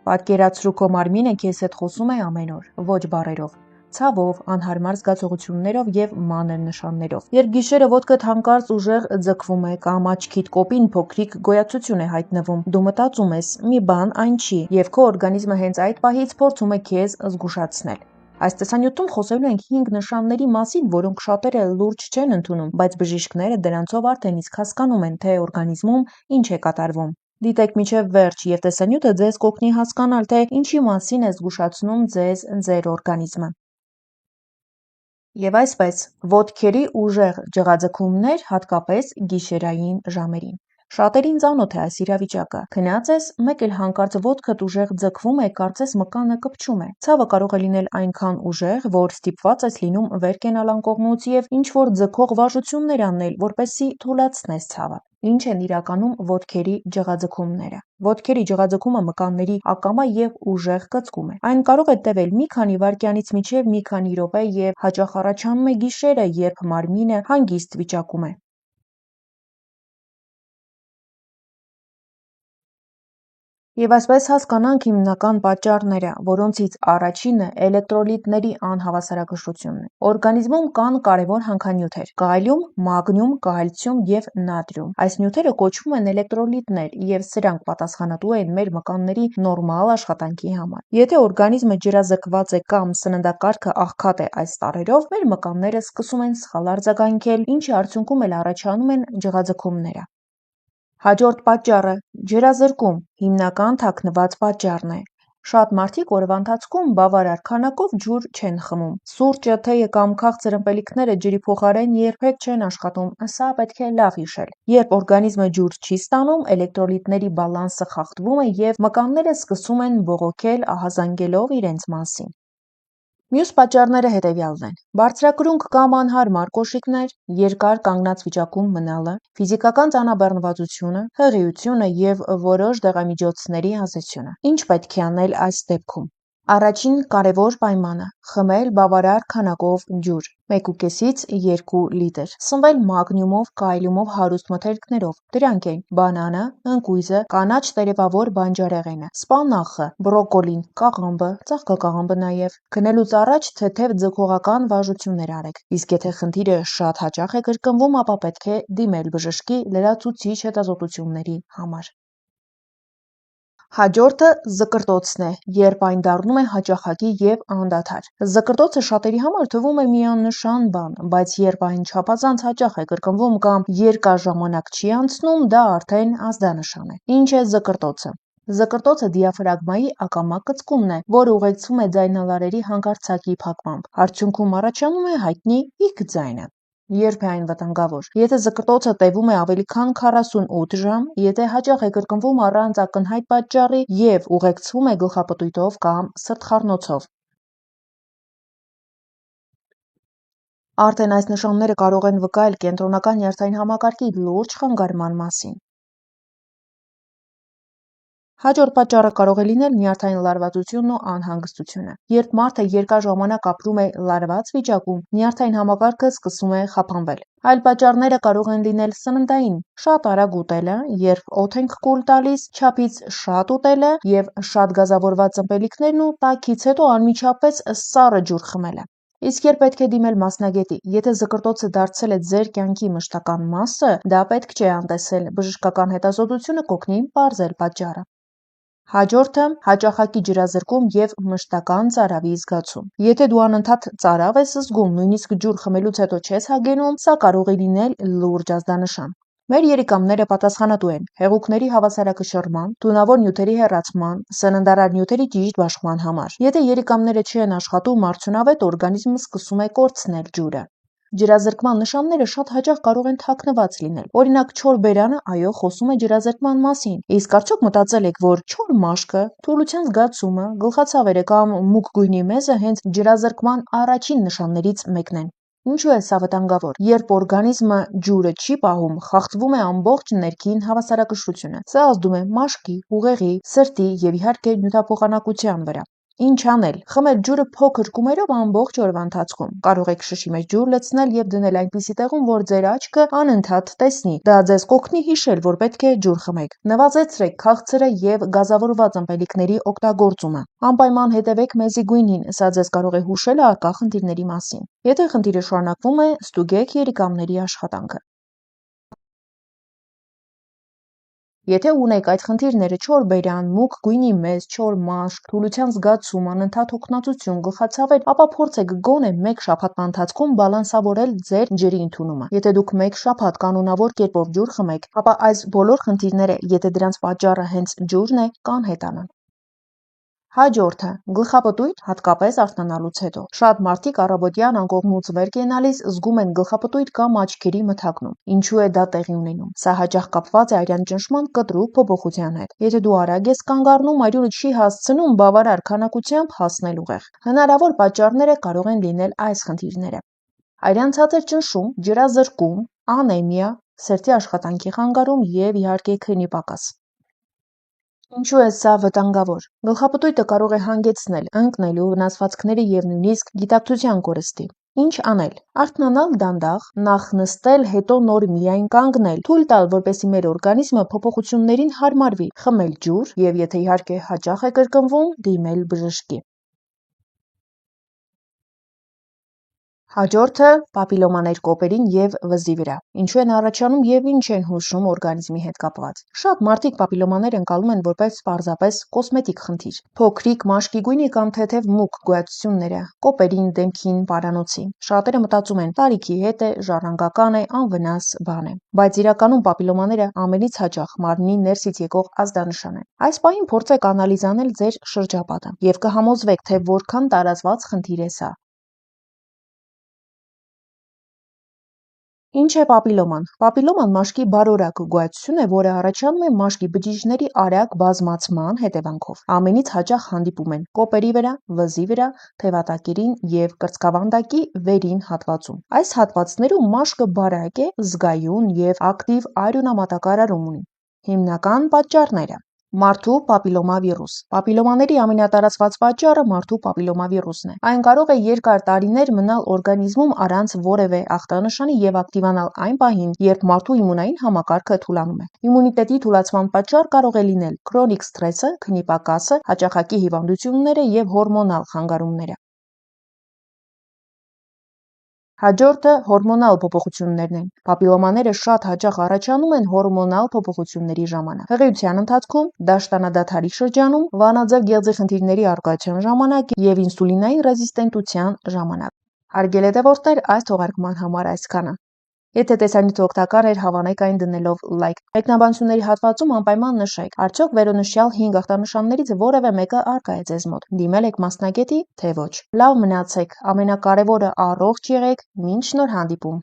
Պատկերացրու քո մարմինը քեզ հետ խոսում է ամեն օր, ոչ բառերով, ցավով, անհարմար զգացողություններով եւ մանր նշաններով։ Երբ գիշերը ոտքդ հանկարծ ուժեղ ձգվում է կամ աչքիդ կոպին փոքրիկ գոյացություն է հայտնվում, դու մտածում ես՝ մի բան այն չի, եւ քո օրգանիզմը հենց այդ պահից փորձում է քեզ զգուշացնել։ Այս տեսանյութում խոսելու ենք 5 նշանների մասին, որոնք շատերը լուրջ չեն ընդունում, բայց բժիշկները դրանցով արդեն իսկ հասկանում են, թե օրգանիզմում ինչ է կատարվում։ Դիտեք մինչև վերջ եւ տեսանյութը ձեզ կօգնի հասկանալ, թե ինչի մասին է զգուշացնում ձեզ ձեր օրգանիզմը։ Եվ այսպես, ոտքերի ուժեղ ջղաձգումներ, հատկապես գիշերային ժամերին։ Շատերին ծանոթ է այս իրավիճակը։ Քնած ես, մեկ էլ հանկարծ ոտքդ ուժեղ ձգվում է, կարծես մկանը կպչում է։ Ցավը կարող է լինել այնքան ուժեղ, որ ստիպված ես լինում վեր կենալ անկողնուց եւ ինչ-որ ձգող վարժություններ անել, որպեսզի թուլացնես ցավը։ Ինչ են իրականում ոտքերի ջղաձգումները։ Ոտքերի ջղաձգումը մկանների ակամա եւ ուժեղ կծկում է։ Այն կարող է տևել մի քանի վայրկյանից մինչև մի քանի րոպե եւ հաճախ առաջանում է գիշերը, երբ մարմինը հանգիստ վիճակում է։ Եվ այսպես հասկանանք հիմնական պատճառները, որոնցից առաջինը էլեկտրոլիտների անհավասարակշռությունն է։ Օրգանիզմում կան կարևոր հանքանյութեր՝ կալիում, մագնիում, կալցիում եւ նատրիում։ Այս նյութերը կոչվում են էլեկտրոլիտներ եւ սրանք պատասխանատու են մեր մկանների նորմալ աշխատանքի համար։ Եթե օրգանիզմը ջրազրկված է կամ սննդակարգը աղքատ է այս տարրերով, մեր մկանները սկսում են սխալ արձագանքել, ինչի արդյունքում էլ առաջանում են ջղաձգումները։ Հաջորդ պատճառը՝ ջրազրկում, հիմնական թաքնված պատճառն է։ Շատ մարդիկ օրվա ընթացքում բավարար քանակով ջուր չեն խմում։ Սուրճը, թեյը կամ քաղցր ըմպելիքները ջրի փոխարեն երբեք չեն աշխատում, սա պետք է լավ հիշել։ Երբ օրգանիզմը ջուր չի ստանում, էլեկտրոլիտների բալանսը խախտվում է եւ մկանները սկսում են բողոքել, ահազանգելով իրենց մասին։ Մյուս պատճառները հետևյալն են՝ բարձրակրունկ կամ անհարմար կոշիկներ, երկար կանգնած վիճակում մնալը, ֆիզիկական ծանրաբեռնվածությունը, հղիությունը եւ որոշ դեղամիջոցների ազդեցությունը։ Ինչ պետք է անել այս դեպքում։ Առաջին կարևոր պայմանը՝ խմել բավարար քանակով ջուր՝ 1,5-ից 2 լիտր։ Սնվել մագնիումով, կալիումով հարուստ մթերքներով։ Դրանք են բանանը, ընկույզը, կանաչ տերևավոր բանջարեղենը, սպանախը, բրոկոլին, կաղամբը, ծաղկակաղամբը նաև։ Քնելուց առաջ թեթև ձգողական վարժություններ արեք։ Իսկ եթե խնդիրը շատ հաճախ է կրկնվում, ապա պետք է դիմել բժշկի լրացուցիչ հետազոտությունների համար։ Հաջորդը զկրտոցն է, երբ այն դառնում է հաճախակի եւ անդադար։ Զկրտոցը շատերի համար թվում է միանշան բան, բայց երբ այն չափազանց հաճախ է կրկնվում կամ երկար ժամանակ չի անցնում, դա արդեն ազդանշան է։ Ինչ է զկրտոցը։ Զկրտոցը դիաֆրագմայի ակամա կծկումն է, որը ուղեկցվում է ձայնալարերի հանկարծակի փակմամբ։ Արդյունքում առաջանում է հայտնի իգ ձայնը։ Երբ է այն վտանգավոր։ Եթե զկրտոցը տևում է ավելի քան 48 ժամ, եթե հաճախ է կրկնվում առանց ակնհայտ պատճառի եւ ուղեկցվում է գլխապտույտով կամ սրտխառնոցով։ Արդեն այս նշանները կարող են վկայել կենտրոնական նյարդային համակարգի լուրջ խանգարման մասին։ Հաջորդ պատճառը կարող է լինել նյարդային լարվածությունն ու անհանգստությունը։ Երբ մարդը երկար ժամանակ ապրում է լարված վիճակում, նյարդային համակարգը սկսում է խափանվել։ Այլ պատճառները կարող են լինել սննդային՝ շատ արագ ուտելը, երբ օդ ենք կուլ տալիս, չափից շատ ուտելը եւ շատ գազավորված ըմպելիքներն ու տաքից հետո անմիջապես սառը ջուր խմելը։ Իսկ երբ պետք է դիմել մասնագետի, եթե զկրտոցը դարձել է ձեր կյանքի մշտական մասը, դա պետք չէ անտեսել, բժշկական հետազոտությունը կօգնի պարզել պատճառը։ Հաջորդը՝ հաճախակի ջրազրկում եւ մշտական ծարավի զգացում։ Եթե դու անընդհատ ծարավ ես զգում, նույնիսկ ջուր խմելուց հետո չես հագենում, սա կարող է լինել լուրջ ազդանշան։ Մեր երիկամները պատասխանատու են հեղուկների հավասարակշռման, թունավոր նյութերի հեռացման, սննդարար նյութերի ճիշտ բաշխման համար։ Եթե երիկամները չեն աշխատում արդյունավետ, օրգանիզմը սկսում է կորցնել ջուրը։ Ջրազրկման նշանները շատ հաճախ կարող են թաքնված լինել։ Օրինակ, չոր բերանը, այո, խոսում է ջրազրկման մասին։ Իսկ արդյոք մտածել եք, որ չոր մաշկը, թուլության զգացումը, գլխացավերը կամ մուգ գույնի մեզը հենց ջրազրկման առաջին նշաններից մեկն են։ Ինչու է սա վտանգավոր։ Երբ օրգանիզմը ջուրը չի պահում, խախտվում է ամբողջ ներքին հավասարակշռությունը։ Սա ազդում է մաշկի, ուղեղի, սրտի եւ իհարկե նյութափոխանակության վրա։ Ինչ անել։ Խմել ջուրը փոքր կումերով ամբողջ օրվա ընթացքում։ Կարող եք շշի մեջ ջուր լցնել եւ դնել այնպիսի տեղում, որ ձեր աչքը անընդհատ տեսնի։ Դա ձեզ կօգնի հիշել, որ պետք է ջուր խմեք։ Նվազեցրեք քաղցրը եւ գազավորված ըմպելիքների օգտագործումը։ Անպայման հետևեք մեզի գույնին, սա ձեզ կարող է հուշել առկա խնդիրների մասին։ Եթե խնդիրը շարունակվում է, ստուգեք երիկամների աշխատանքը։ Եթե ունեք այդ խնդիրները՝ չոր բերան, մուգ գույնի մեզ, չոր մաշկ, թուլության զգացում, անընդհատ հոգնածություն, գլխացավեր, ապա փորձեք գոնե մեկ շաբաթվա ընթացքում բալանսավորել ձեր ջրի ընդունումը։ Եթե դուք մեկ շաբաթ կանոնավոր կերպով ջուր խմեք, ապա այս բոլոր խնդիրները, եթե դրանց պատճառը հենց ջուրն է, կանհետանան։ Հաջորդը՝ գլխապտույտ, հատկապես արթնանալուց հետո։ Շատ մարդիկ առավոտյան անկողնուց վեր կենալիս զգում են գլխապտույտ կամ աչքերի մթագնում։ Ինչու է դա տեղի ունենում։ Սա հաճախ կապված է արյան ճնշման կտրուկ փոփոխության հետ։ Եթե դու արագ ես կանգ առնում, արյունը չի հասցնում բավարար քանակությամբ հասնել ուղեղ։ Հնարավոր պատճառները կարող են լինել այս խնդիրները. արյան ցածր ճնշում, ջրազրկում, անեմիա, սրտի աշխատանքի խանգարում եւ իհարկե քնի պակաս։ Ինչու է սա վտանգավոր։ Գլխապտույտը կարող է հանգեցնել ընկնելու, վնասվածքների եւ նույնիսկ գիտակցության կորստի։ Ինչ անել։ Արթնանալ դանդաղ, նախ նստել, հետո նոր միայն կանգնել, թույլ տալ, որպեսզի մեր օրգանիզմը փոփոխություններին հարմարվի, խմել ջուր եւ եթե իհարկե հաճախ է կրկնվում, դիմել բժշկի։ Հաջորդը՝ պապիլոմաներ կոպերին եւ վզի վրա։ Ինչու են առաջանում եւ ինչ են հուշում օրգանիզմի հետ կապված։ Շատ մարդիկ պապիլոմաներ ընկալում են որպես պարզապես կոսմետիկ խնդիր։ Փոքրիկ մաշկի գույնի կամ թեթև մուգ գոյացությունները կոպերին, դեմքին, պարանոցի։ Շատերը մտածում են՝ տարիքի հետ է, ժառանգական է, անվնաս բան է։ Բայց իրականում պապիլոմաները ամենից հաճախ մարմնի ներսից եկող ազդանշան են։ Այս պահին փորձեք անալիզ անել ձեր շրջապատը եւ կհամոզվեք, թե որքան տարածված խնդիր է սա։ Ինչ է պապիլոման։ Պապիլոման մաշկի բարորակ գոյացություն է, որը առաջանում է մաշկի բջիջների արագ բազմացման հետևանքով։ Ամենից հաճախ հանդիպում են կոպերի վրա, վզի վրա, թևատակերին եւ կրծքավանդակի վերին հատվածում։ Այս հատվածներում մաշկը բարակ է, զգայուն եւ ակտիվ արյունամատակարարում ունի։ Հիմնական պատճառները. Մարդու պապիլոմավիրուս։ Պապիլոմաների ամենատարածված պատճառը մարդու պապիլոմավիրուսն է։ Այն կարող է երկար տարիներ մնալ օրգանիզմում առանց որևէ ախտանշանի եւ ակտիվանալ այն պահին, երբ մարդու իմունային համակարգը թուլանում է։ Իմունիտետի թուլացման պատճառ կարող է լինել քրոնիկ սթրեսը, քնի պակասը, հաճախակի հիվանդությունները եւ հորմոնալ խանգարումները։ Հաջորդը հորմոնալ փոփոխություններն են։ Պապիլոմաները շատ հաճախ առաջանում են հորմոնալ փոփոխությունների ժամանակ։ Հղիության ընթացքում, դաշտանադադարի շրջանում, վանաձև գեղձի խնդիրների առկայության ժամանակ եւ ինսուլինային ռեզիստենտության ժամանակ։ Հարգելի հետևորդներ, այս թողարկման համար այսքանը։ Եթե տեսանյութը օգտակար էր, հավանեք այն դնելով լայք։ Մեկնաբանությունների հատվածում անպայման նշեք, արդյոք վերոնշյալ 5 ախտանշաններից որևէ մեկը առկա է ձեզ մոտ։ Դիմել եք մասնագետի, թե ոչ։ Լավ մնացեք, ամենակարևորը առողջ եղեք, մինչ նոր հանդիպում։